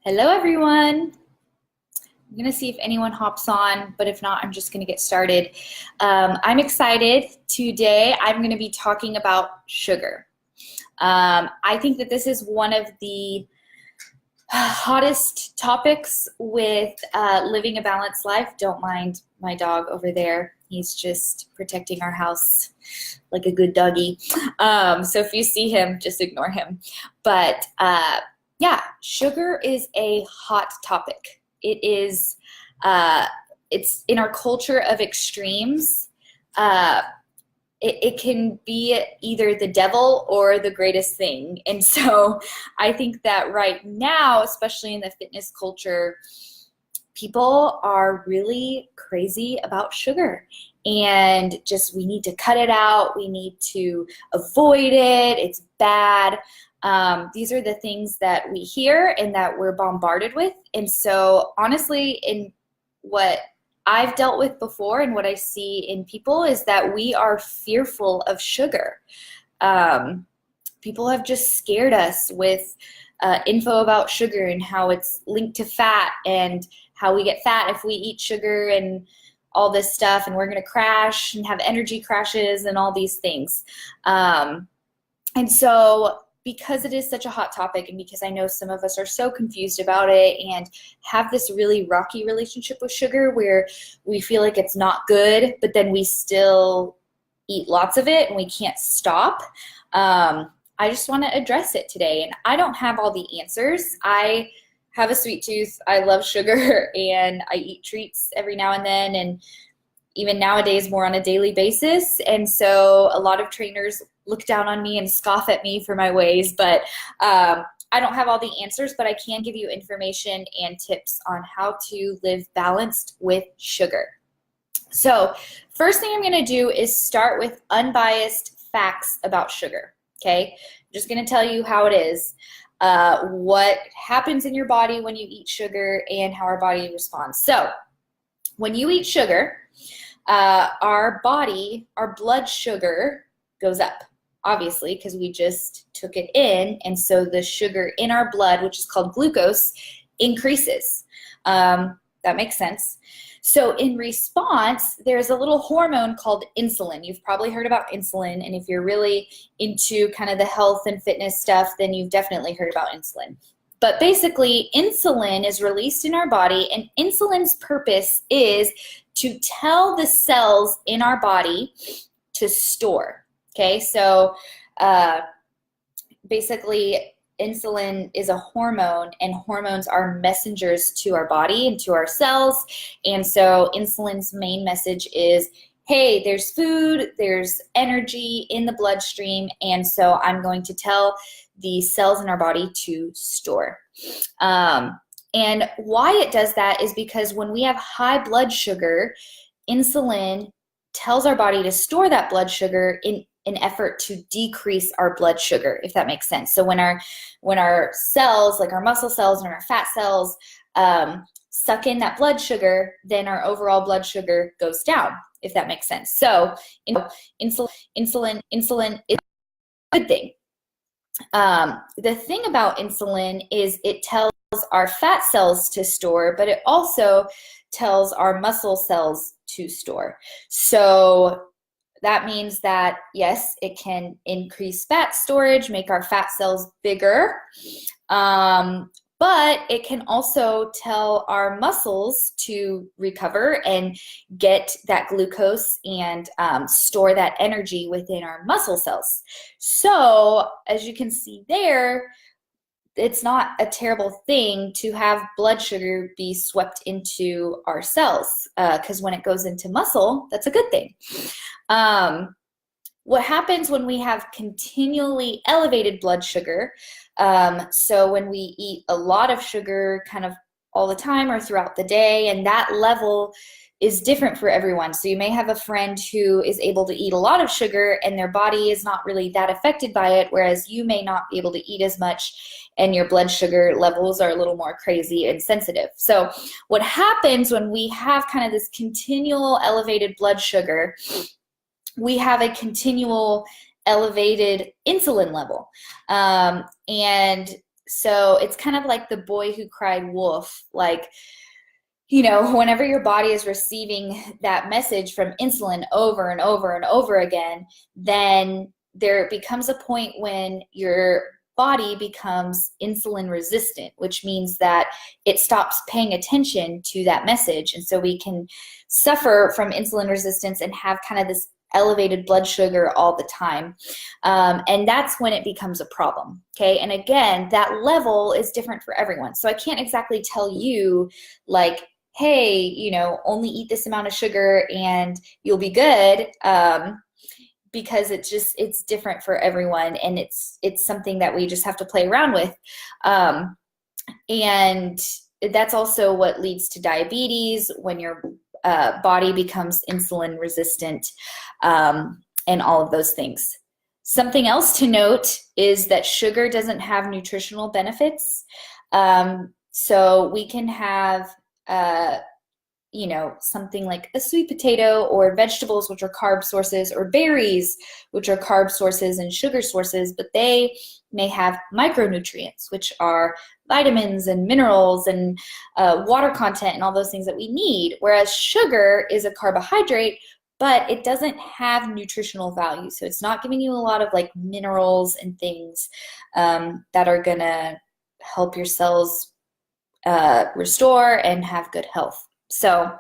Hello, everyone. I'm going to see if anyone hops on, but if not, I'm just going to get started. I'm excited. Today, I'm going to be talking about sugar. I think that this is one of the hottest topics with living a balanced life. Don't mind my dog over there. He's just protecting our house like a good doggy. So if you see him, just ignore him. But yeah, sugar is a hot topic. It is, it's in our culture of extremes. It can be either the devil or the greatest thing. And so I think that right now, especially in the fitness culture, people are really crazy about sugar. And just we need to cut it out. We need to avoid it. It's bad. These are the things that we hear and that we're bombarded with. And so honestly, in what I've dealt with before and what I see in people is that we are fearful of sugar. People have just scared us with info about sugar and how it's linked to fat and how we get fat if we eat sugar and all this stuff, and we're going to crash and have energy crashes and all these things. And so because it is such a hot topic, and because I know some of us are so confused about it and have this really rocky relationship with sugar where we feel like it's not good, but then we still eat lots of it and we can't stop, I just want to address it today. And I don't have all the answers. I have a sweet tooth. I love sugar and I eat treats every now and then, and even nowadays more on a daily basis. And so a lot of trainers look down on me and scoff at me for my ways, but I don't have all the answers, but I can give you information and tips on how to live balanced with sugar. So first thing I'm going to do is start with unbiased facts about sugar. Okay, I'm just going to tell you how it is, what happens in your body when you eat sugar and how our body responds. So when you eat sugar, our blood sugar goes up, obviously, because we just took it in, and so the sugar in our blood, which is called glucose, increases. That makes sense. So in response, there's a little hormone called insulin. You've probably heard about insulin, and if you're really into kind of the health and fitness stuff, then you've definitely heard about insulin. But basically, insulin is released in our body, and insulin's purpose is to tell the cells in our body to store. Okay, so basically, insulin is a hormone, and hormones are messengers to our body and to our cells. And so insulin's main message is, hey, there's food, there's energy in the bloodstream, and so I'm going to tell the cells in our body to store. And why it does that is because when we have high blood sugar, insulin tells our body to store that blood sugar in an effort to decrease our blood sugar, if that makes sense. So when our cells, like our muscle cells and our fat cells, suck in that blood sugar, then our overall blood sugar goes down, if that makes sense. So insulin is a good thing. The thing about insulin is it tells our fat cells to store, but it also tells our muscle cells to store. So that means that, yes, it can increase fat storage, make our fat cells bigger, but it can also tell our muscles to recover and get that glucose and store that energy within our muscle cells. So as you can see there, it's not a terrible thing to have blood sugar be swept into our cells, because when it goes into muscle, that's a good thing. What happens when we have continually elevated blood sugar, so when we eat a lot of sugar kind of all the time or throughout the day, and that level is different for everyone. So you may have a friend who is able to eat a lot of sugar and their body is not really that affected by it, whereas you may not be able to eat as much and your blood sugar levels are a little more crazy and sensitive. So what happens when we have kind of this continual elevated blood sugar, we have a continual elevated insulin level. And So it's kind of like the boy who cried wolf. Like, you know, whenever your body is receiving that message from insulin over and over and over again, then there becomes a point when your body becomes insulin resistant, which means that it stops paying attention to that message. And so we can suffer from insulin resistance and have kind of this elevated blood sugar all the time. And that's when it becomes a problem. Okay. And again, that level is different for everyone. So I can't exactly tell you like, hey, you know, only eat this amount of sugar and you'll be good. Because it's different for everyone, and it's something that we just have to play around with. And that's also what leads to diabetes, when your body becomes insulin resistant, and all of those things. Something else to note is that sugar doesn't have nutritional benefits. So we can have you know, something like a sweet potato, or vegetables, which are carb sources, or berries, which are carb sources and sugar sources, but they may have micronutrients, which are vitamins and minerals and water content and all those things that we need. Whereas sugar is a carbohydrate, but it doesn't have nutritional value. So it's not giving you a lot of like minerals and things that are gonna help your cells restore and have good health. So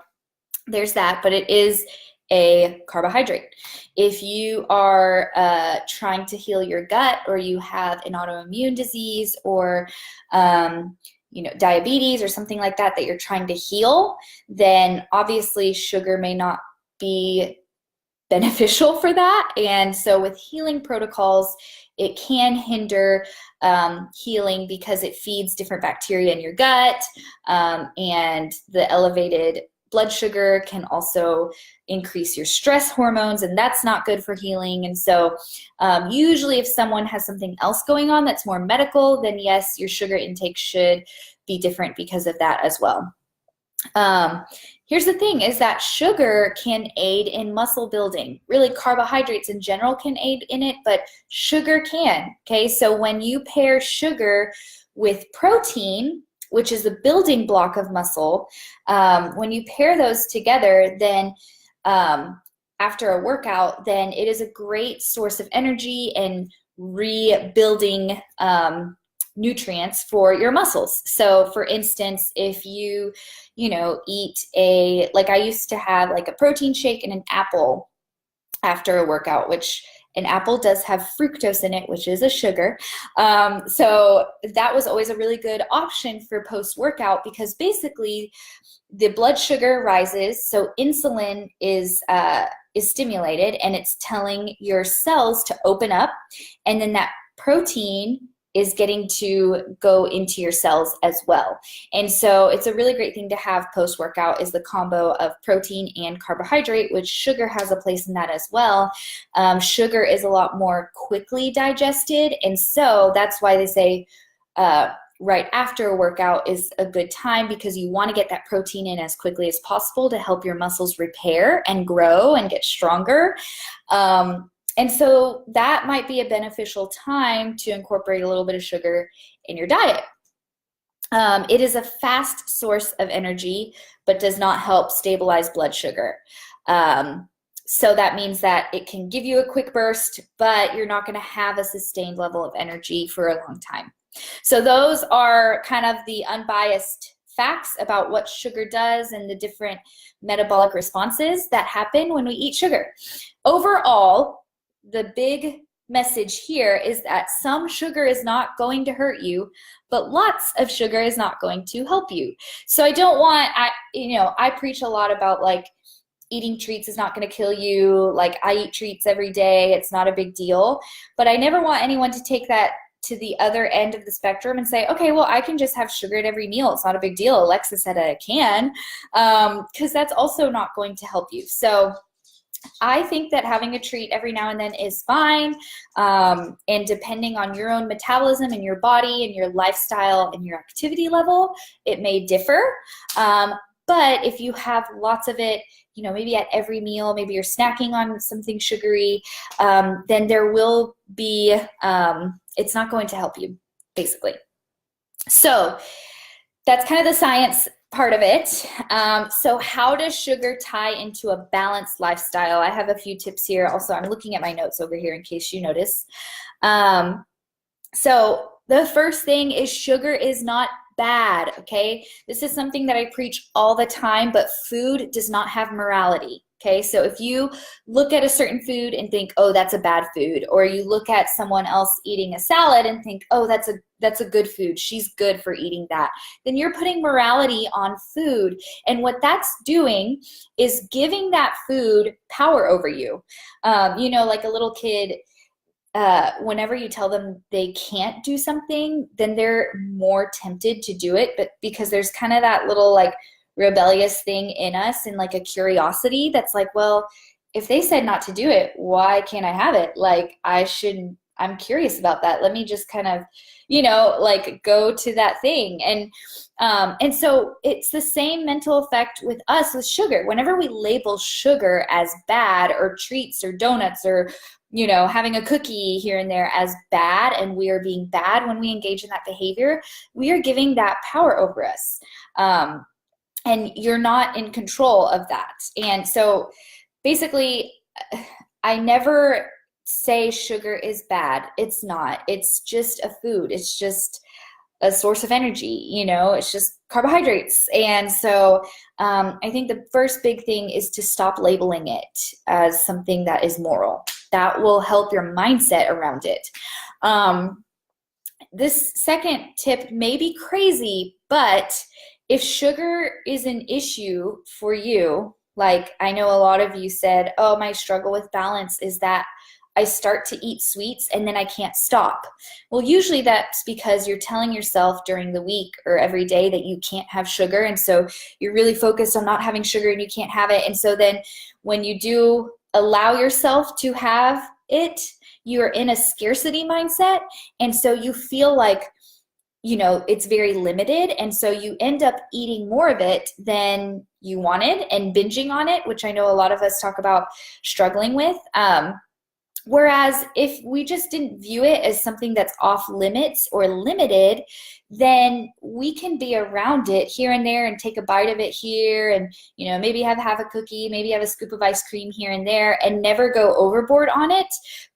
there's that, but it is a carbohydrate. If you are trying to heal your gut, or you have an autoimmune disease, or you know, diabetes or something like that you're trying to heal, then obviously sugar may not be beneficial for that. And so with healing protocols, it can hinder healing because it feeds different bacteria in your gut, and the elevated blood sugar can also increase your stress hormones, and that's not good for healing. And so usually if someone has something else going on that's more medical, then yes, your sugar intake should be different because of that as well. Here's the thing, is that sugar can aid in muscle building. Really, carbohydrates in general can aid in it, but sugar can. Okay, so when you pair sugar with protein, which is the building block of muscle, when you pair those together, then after a workout, then it is a great source of energy and rebuilding nutrients for your muscles. So for instance, if you know, eat like I used to have like a protein shake and an apple after a workout, which an apple does have fructose in it, which is a sugar. So that was always a really good option for post-workout, because basically the blood sugar rises, so insulin is stimulated, and it's telling your cells to open up, and then that protein is getting to go into your cells as well. And so it's a really great thing to have post-workout, is the combo of protein and carbohydrate, which sugar has a place in that as well. Sugar is a lot more quickly digested, and so that's why they say right after a workout is a good time, because you want to get that protein in as quickly as possible to help your muscles repair and grow and get stronger. And so that might be a beneficial time to incorporate a little bit of sugar in your diet. It is a fast source of energy, but does not help stabilize blood sugar. So that means that it can give you a quick burst, but you're not going to have a sustained level of energy for a long time. So those are kind of the unbiased facts about what sugar does and the different metabolic responses that happen when we eat sugar. Overall, the big message here is that some sugar is not going to hurt you, but lots of sugar is not going to help you. So I don't want, I preach a lot about like eating treats is not going to kill you. Like I eat treats every day. It's not a big deal. But I never want anyone to take that to the other end of the spectrum and say, okay, well, I can just have sugar at every meal. It's not a big deal. Alexa said I can, because that's also not going to help you. So I think that having a treat every now and then is fine, and depending on your own metabolism and your body and your lifestyle and your activity level, it may differ. But if you have lots of it, maybe at every meal, maybe you're snacking on something sugary, then there will be, it's not going to help you, basically. So that's kind of the science part of it. So how does sugar tie into a balanced lifestyle? I have a few tips here. Also, I'm looking at my notes over here in case you notice. Um, so the first thing is sugar is not bad, okay? This is something that I preach all the time, but food does not have morality. Okay, so if you look at a certain food and think, oh, that's a bad food, or you look at someone else eating a salad and think, oh, that's a good food, she's good for eating that, then you're putting morality on food. And what that's doing is giving that food power over you. You know, like a little kid, whenever you tell them they can't do something, then they're more tempted to do it. But because there's kind of that little like rebellious thing in us and like a curiosity that's like, well, if they said not to do it, why can't I have it? Like I shouldn't, I'm curious about that. Let me just kind of, you know, like go to that thing. And so it's the same mental effect with us with sugar. Whenever we label sugar as bad or treats or donuts or, you know, having a cookie here and there as bad, and we are being bad when we engage in that behavior, we are giving that power over us. And you're not in control of that. And so basically, I never say sugar is bad. It's not. It's just a food. It's just a source of energy, you know, it's just carbohydrates. And so I think the first big thing is to stop labeling it as something that is moral. That will help your mindset around it. This second tip may be crazy, but if sugar is an issue for you, like I know a lot of you said, oh, my struggle with balance is that I start to eat sweets and then I can't stop. Well, usually that's because you're telling yourself during the week or every day that you can't have sugar. And so you're really focused on not having sugar and you can't have it. And so then when you do allow yourself to have it, you're in a scarcity mindset. And so you feel like, you know, it's very limited. And so you end up eating more of it than you wanted and binging on it, which I know a lot of us talk about struggling with. Whereas if we just didn't view it as something that's off limits or limited, then we can be around it here and there and take a bite of it here and, you know, maybe have a cookie, maybe have a scoop of ice cream here and there and never go overboard on it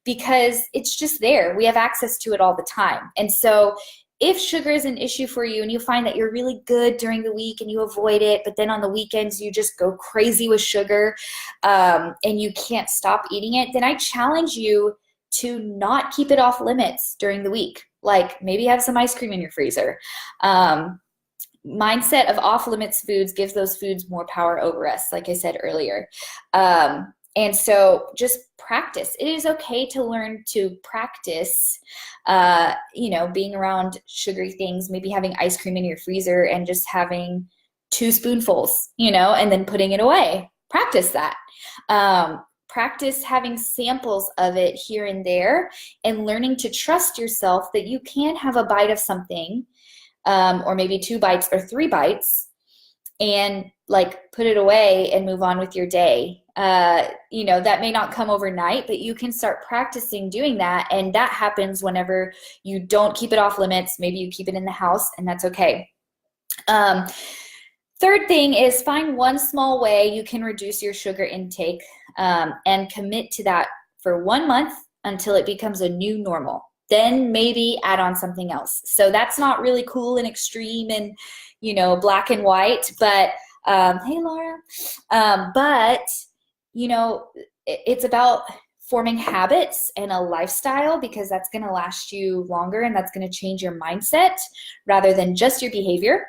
because it's just there. We have access to it all the time. And so if sugar is an issue for you and you find that you're really good during the week and you avoid it, but then on the weekends you just go crazy with sugar and you can't stop eating it, then I challenge you to not keep it off limits during the week. Like maybe have some ice cream in your freezer. Mindset of off limits foods gives those foods more power over us, like I said earlier. And so just practice. It is okay to learn to practice, you know, being around sugary things, maybe having ice cream in your freezer and just having 2 spoonfuls, you know, and then putting it away. Practice that. Practice having samples of it here and there and learning to trust yourself that you can have a bite of something, or maybe 2 bites or 3 bites, and like put it away and move on with your day. You know, that may not come overnight, but you can start practicing doing that. And that happens whenever you don't keep it off limits. Maybe you keep it in the house and that's okay. Third thing is find one small way you can reduce your sugar intake, and commit to that for 1 month until it becomes a new normal. Then maybe add on something else. So that's not really cool and extreme and, you know, black and white, but hey, Laura. But, you know, it's about forming habits and a lifestyle because that's going to last you longer and that's going to change your mindset rather than just your behavior.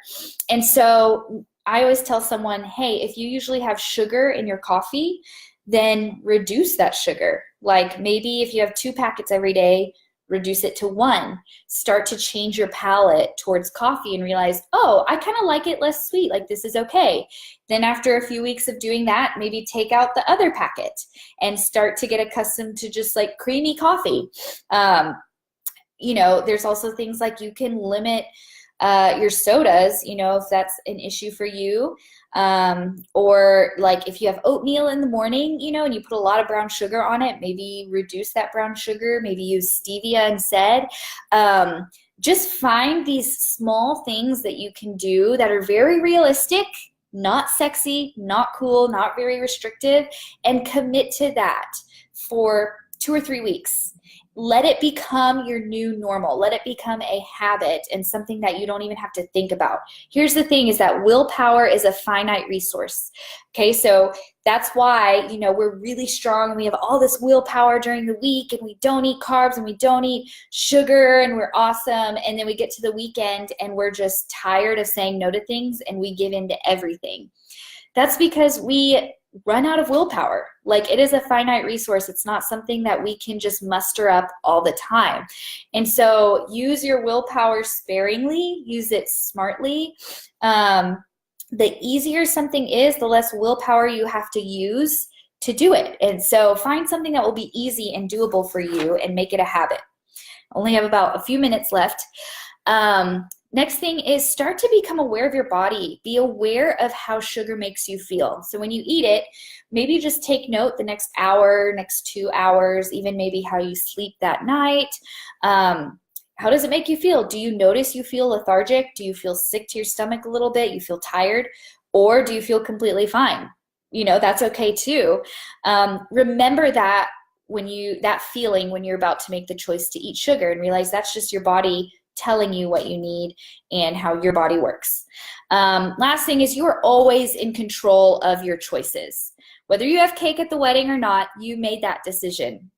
And so I always tell someone, hey, if you usually have sugar in your coffee, then reduce that sugar. Like maybe if you have 2 packets every day, reduce it to 1. Start to change your palate towards coffee and realize, oh, I kind of like it less sweet. Like this is okay. Then after a few weeks of doing that, maybe take out the other packet and start to get accustomed to just like creamy coffee. You know, there's also things like you can limit your sodas, you know, if that's an issue for you. Or like if you have oatmeal in the morning, you know, and you put a lot of brown sugar on it, maybe reduce that brown sugar, maybe use stevia instead. just find these small things that you can do that are very realistic, not sexy, not cool, not very restrictive, and commit to that for 2 or 3 weeks. Let it become your new normal. Let it become a habit and something that you don't even have to think about. Here's the thing, is that willpower is a finite resource. Okay, so that's why, you know, we're really strong and we have all this willpower during the week, and we don't eat carbs and we don't eat sugar and we're awesome. And then we get to the weekend and we're just tired of saying no to things and we give in to everything. That's because we run out of willpower. Like, it is a finite resource. It's not something that we can just muster up all the time. And so use your willpower sparingly, use it smartly. The easier something is, the less willpower you have to use to do it. And so find something that will be easy and doable for you and make it a habit. I only have about a few minutes left. Next thing is, start to become aware of your body. Be aware of how sugar makes you feel. So when you eat it, maybe just take note the next hour, next 2 hours, even maybe how you sleep that night. How does it make you feel? Do you notice you feel lethargic? Do you feel sick to your stomach a little bit? You feel tired? Or do you feel completely fine? You know, that's okay too. Remember that that feeling when you're about to make the choice to eat sugar, and realize that's just your body telling you what you need and how your body works. Last thing is, you are always in control of your choices. Whether you have cake at the wedding or not, you made that decision.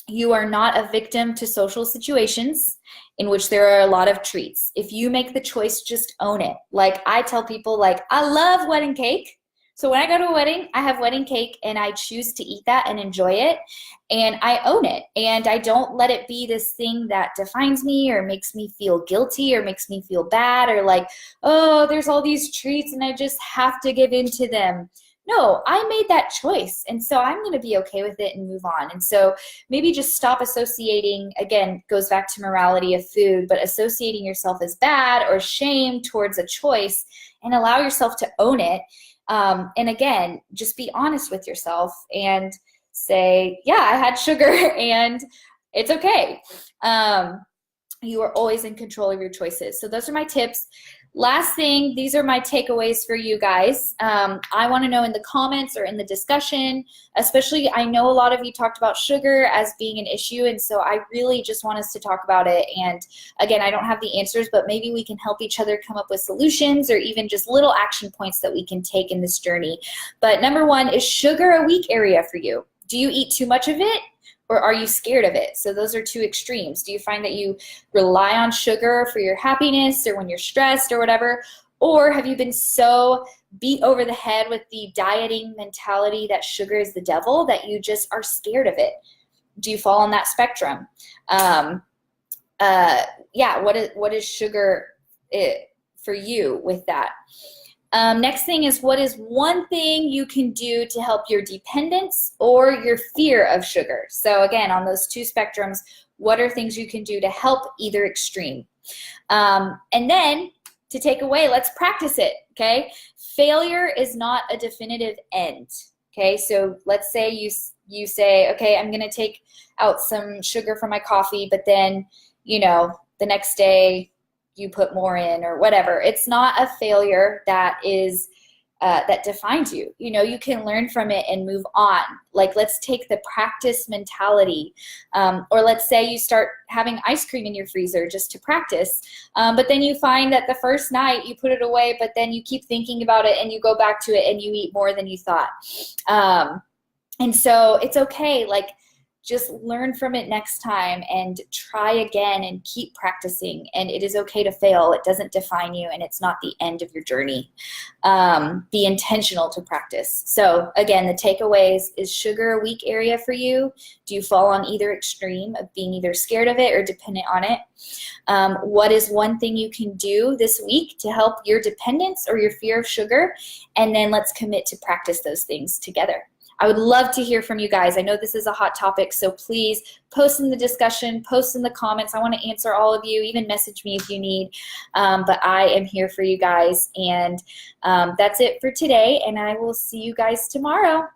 You are not a victim to social situations in which there are a lot of treats. If you make the choice, just own it. Like, I tell people, like, I love wedding cake. So when I go to a wedding, I have wedding cake and I choose to eat that and enjoy it, and I own it. And I don't let it be this thing that defines me or makes me feel guilty or makes me feel bad, or like, oh, there's all these treats and I just have to give in to them. No, I made that choice, and so I'm going to be okay with it and move on. And so maybe just stop associating, again, goes back to morality of food, but associating yourself as bad or shame towards a choice, and allow yourself to own it. And again, just be honest with yourself and say, yeah, I had sugar and it's okay. You are always in control of your choices. So those are my tips. Last thing, these are my takeaways for you guys. I want to know in the comments or in the discussion, especially, I know a lot of you talked about sugar as being an issue, and so I really just want us to talk about it. And again, I don't have the answers, but maybe we can help each other come up with solutions, or even just little action points that we can take in this journey. But number one, is sugar a weak area for you? Do you eat too much of it? Or are you scared of it? So those are two extremes. Do you find that you rely on sugar for your happiness or when you're stressed or whatever? Or have you been so beat over the head with the dieting mentality that sugar is the devil that you just are scared of it? Do you fall on that spectrum? Yeah, what is sugar for you with that? Next thing is, what is one thing you can do to help your dependence or your fear of sugar? So again, on those two spectrums, what are things you can do to help either extreme? And then to take away, let's practice it, okay? Failure is not a definitive end, okay? So let's say you say, okay, I'm gonna take out some sugar from my coffee, but then, you know, the next day you put more in or whatever. It's not a failure that is that defines you. You know, you can learn from it and move on. Like, let's take the practice mentality. Or let's say you start having ice cream in your freezer just to practice, but then you find that the first night you put it away, but then you keep thinking about it and you go back to it and you eat more than you thought. And so it's okay. Like, just learn from it next time and try again and keep practicing. And it is okay to fail. It doesn't define you, and it's not the end of your journey. Be intentional to practice. So again, the takeaways: is sugar a weak area for you? Do you fall on either extreme of being either scared of it or dependent on it? What is one thing you can do this week to help your dependence or your fear of sugar? And then let's commit to practice those things together. I would love to hear from you guys. I know this is a hot topic, so please post in the discussion, post in the comments. I want to answer all of you, even message me if you need. But I am here for you guys. And that's it for today, and I will see you guys tomorrow.